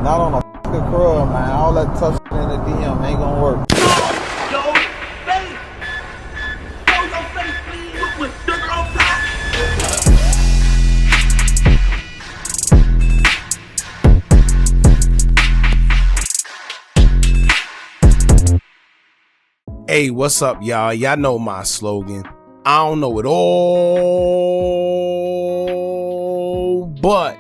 not on a fucking curl, man. All that tough shit in the DM ain't gonna work. Hey, what's up, y'all? Y'all know my slogan. I don't know it all, but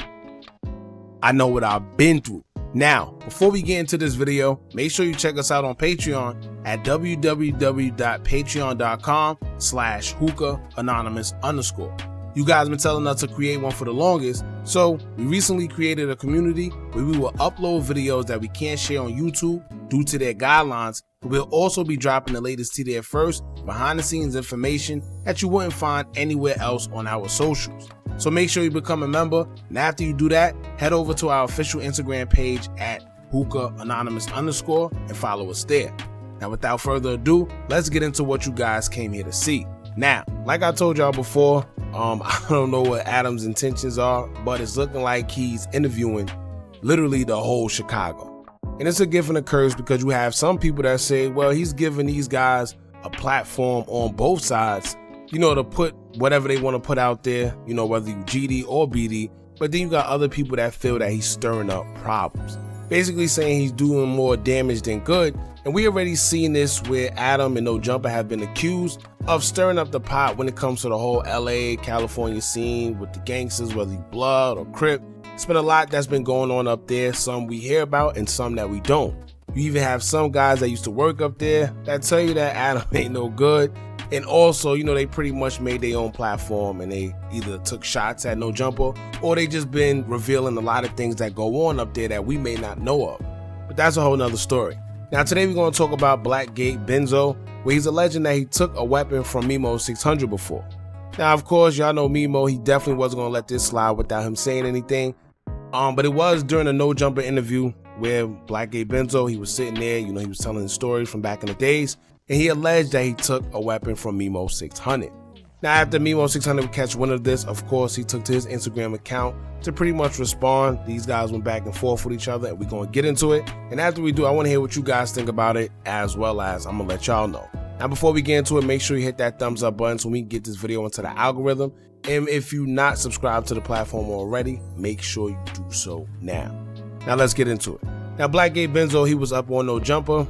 I know what I've been through. Now, before we get into this video, make sure you check us out on Patreon at www.patreon.com/Hookah Anonymous _. You guys been telling us to create one for the longest, so we recently created a community where we will upload videos that we can't share on YouTube due to their guidelines, but we'll also be dropping the latest to there first, behind the scenes information that you wouldn't find anywhere else on our socials. So make sure you become a member, and after you do that, head over to our official Instagram page at Hookah Anonymous _ and follow us there. Now, without further ado, let's get into what you guys came here to see. Now, like I told y'all before, I don't know what Adam's intentions are, but it's looking like he's interviewing literally the whole Chicago. And it's a gift and a curse, because you have some people that say, well, he's giving these guys a platform on both sides, you know, to put whatever they want to put out there, you know, whether you GD or BD. But then you got other people that feel that he's stirring up problems, basically saying he's doing more damage than good. And we already seen this where Adam and No Jumper have been accused of stirring up the pot when it comes to the whole LA, California scene with the gangsters, whether you Blood or Crip. It's been a lot that's been going on up there, some we hear about and some that we don't. You even have some guys that used to work up there that tell you that Adam ain't no good. And also, you know, they pretty much made their own platform and they either took shots at No Jumper, or they just been revealing a lot of things that go on up there that we may not know of. But that's a whole nother story. Now, today we're going to talk about BlackGate Benzzoe, where he's alleging that he took a weapon from Memo600 before. Now, of course, y'all know Memo, he definitely wasn't going to let this slide without him saying anything. But it was during a No Jumper interview where BlackGate Benzzoe, he was sitting there, you know, he was telling the stories from back in the days, and he alleged that he took a weapon from Memo600. Now, after Memo600 would catch wind of this, of course, he took to his Instagram account to pretty much respond. These guys went back and forth with each other, and we're going to get into it. And after we do, I want to hear what you guys think about it, as well as I'm going to let y'all know. Now, before we get into it, make sure you hit that thumbs up button so we can get this video into the algorithm. And if you're not subscribed to the platform already, make sure you do so now. Now, let's get into it. Now, BlackGate Benzzoe, he was up on No Jumper,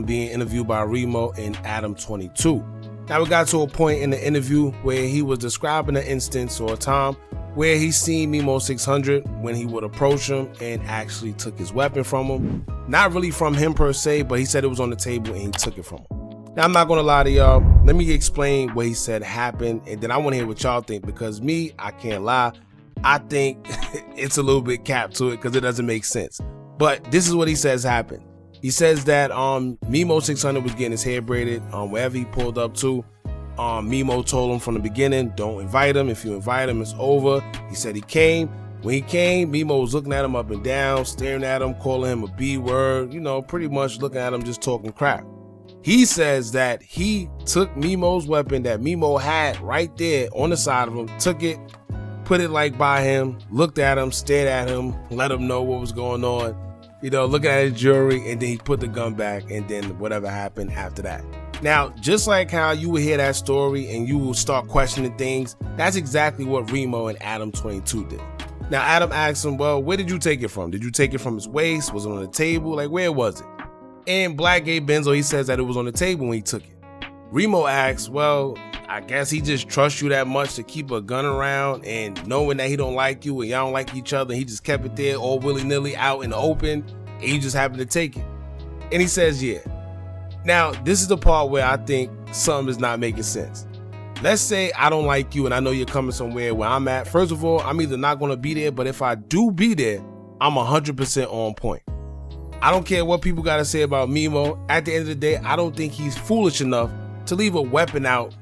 being interviewed by Remo and Adam22. Now, we got to a point in the interview where he was describing an instance or a time where he seen Memo600 when he would approach him and actually took his weapon from him. Not really from him per se, but he said it was on the table and he took it from him. Now, I'm not going to lie to y'all. Let me explain what he said happened, and then I want to hear what y'all think, because me, I can't lie. I think it's a little bit capped to it because it doesn't make sense. But this is what he says happened. He says that Memo600 was getting his hair braided wherever he pulled up to. Memo told him from the beginning, don't invite him. If you invite him, it's over. He said he came. When he came, Memo was looking at him up and down, staring at him, calling him a B word, you know, pretty much looking at him, just talking crap. He says that he took Memo's weapon that Memo had right there on the side of him, took it, put it like by him, looked at him, stared at him, let him know what was going on, you know, looking at his jewelry, and then he put the gun back, and then whatever happened after that. Now, just like how you would hear that story and you will start questioning things, that's exactly what Remo and Adam22 did. Now, Adam asked him, well, where did you take it from? Did you take it from his waist? Was it on the table? Like, where was it? And BlackGate Benzzoe, he says that it was on the table when he took it. Remo asks, well, I guess he just trusts you that much to keep a gun around, and knowing that he don't like you and y'all don't like each other, he just kept it there all willy-nilly out in the open, and you just happened to take it. And he says, yeah. Now, this is the part where I think something is not making sense. Let's say I don't like you and I know you're coming somewhere where I'm at. First of all, I'm either not going to be there, but if I do be there, I'm 100% on point. I don't care what people got to say about Memo. At the end of the day, I don't think he's foolish enough to leave a weapon out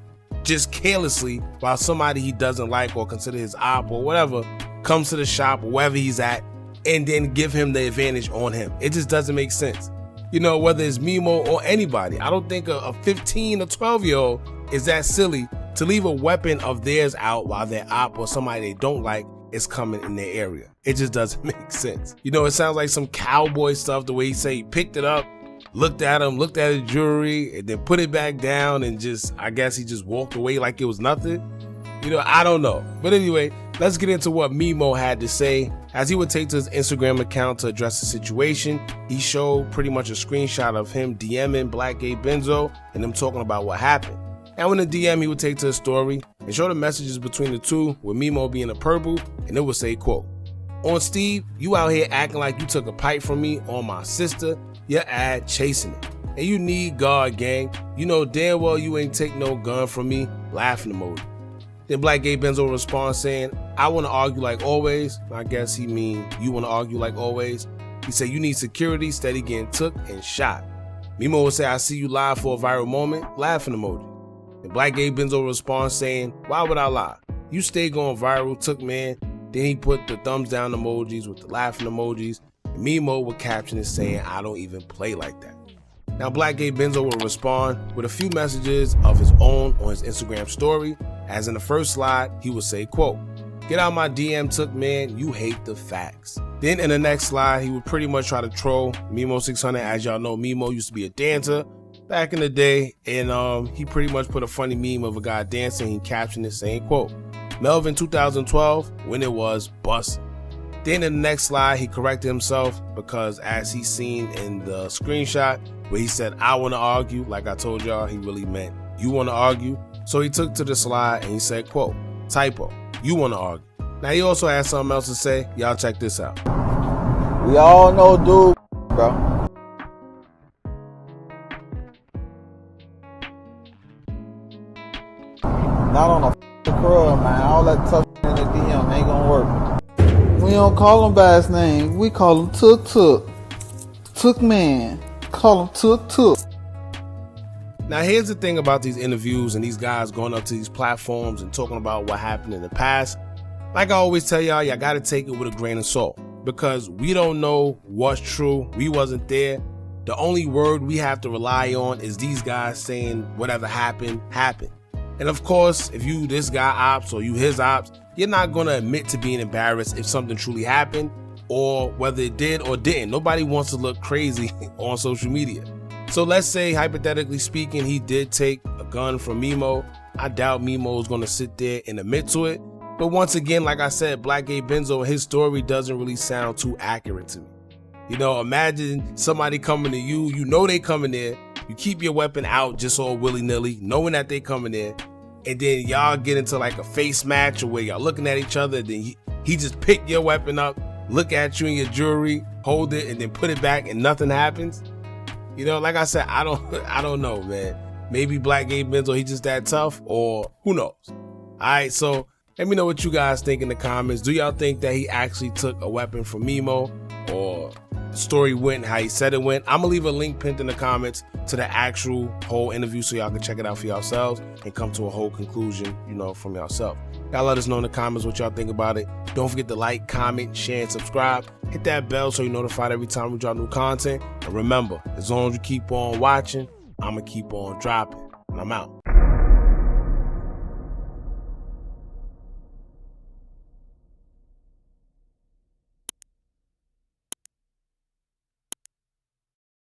just carelessly while somebody he doesn't like or consider his op or whatever comes to the shop or wherever he's at, and then give him the advantage on him. It just doesn't make sense. You know, whether it's Memo or anybody, I don't think a 15 or 12-year-old is that silly to leave a weapon of theirs out while their op or somebody they don't like is coming in their area. It just doesn't make sense. You know, it sounds like some cowboy stuff, the way he say he picked it up, looked at his jewelry, and then put it back down, and I guess he just walked away like it was nothing. You know, I don't know. But anyway, let's get into what Memo had to say. As he would take to his Instagram account to address the situation, he showed pretty much a screenshot of him DMing BlackGate Benzzoe and them talking about what happened. Now in the DM, he would take to his story and show the messages between the two, with Memo being a purple, and it would say, quote, "On Steve, you out here acting like you took a pipe from me on my sister, your ad chasing it. And you need God, gang. You know damn well you ain't take no gun from me," laughing emoji. Then BlackGate Benzzoe responds saying, "I want to argue like always." I guess he mean you want to argue like always. He said, "You need security, steady getting took and shot." Memo would say, "I see you live for a viral moment," laughing emoji. And BlackGate Benzzoe responds saying, "Why would I lie? You stay going viral, took man." Then he put the thumbs down emojis with the laughing emojis. And Memo would caption it saying, "I don't even play like that." Now BlackGate Benzzoe will respond with a few messages of his own on his Instagram story. As in the first slide, he would say, quote, "Get out my DM, took man, you hate the facts." Then in the next slide, he would pretty much try to troll Memo600. As y'all know, Memo used to be a dancer back in the day, and he pretty much put a funny meme of a guy dancing. He captioned it saying, quote, "Melvin 2012, when it was bussin'." Then in the next slide, he corrected himself, because as he seen in the screenshot where he said, "I want to argue," like I told y'all, he really meant "you want to argue." So he took to the slide and he said, quote, "Typo, you want to argue." Now he also had something else to say. Y'all check this out. We all know dude, bro. Not on a crib, man. All that tough in the DM ain't gonna work. We don't call him by his name. We call him Took man. Call him Took. Now here's the thing about these interviews and these guys going up to these platforms and talking about what happened in the past. Like I always tell y'all gotta take it with a grain of salt, because we don't know what's true. We wasn't there. The only word we have to rely on is these guys saying whatever happened, happened. And of course, if you this guy ops or you his ops, you're not gonna admit to being embarrassed if something truly happened, or whether it did or didn't. Nobody wants to look crazy on social media. So let's say, hypothetically speaking, he did take a gun from Memo. I doubt Memo is going to sit there and admit to it. But once again, like I said, BlackGate Benzzoe, his story doesn't really sound too accurate to me. You know, imagine somebody coming to you, you know they coming there, you keep your weapon out just all willy-nilly, knowing that they coming there, and then y'all get into like a face match or where y'all looking at each other, then he just pick your weapon up, look at you in your jewelry, hold it, and then put it back and nothing happens. You know, like I said, I don't know, man. Maybe BlackGate Benzzoe, he just that tough, or who knows? All right, so let me know what you guys think in the comments. Do y'all think that he actually took a weapon from Memo, or the story went how he said it went? I'm gonna leave a link pinned in the comments to the actual whole interview so y'all can check it out for yourselves and come to a whole conclusion, you know, from yourself. Y'all let us know in the comments what y'all think about it. Don't forget to like, comment, share, and subscribe. Hit that bell so you're notified every time we drop new content. And remember, as long as you keep on watching, I'm going to keep on dropping. And I'm out.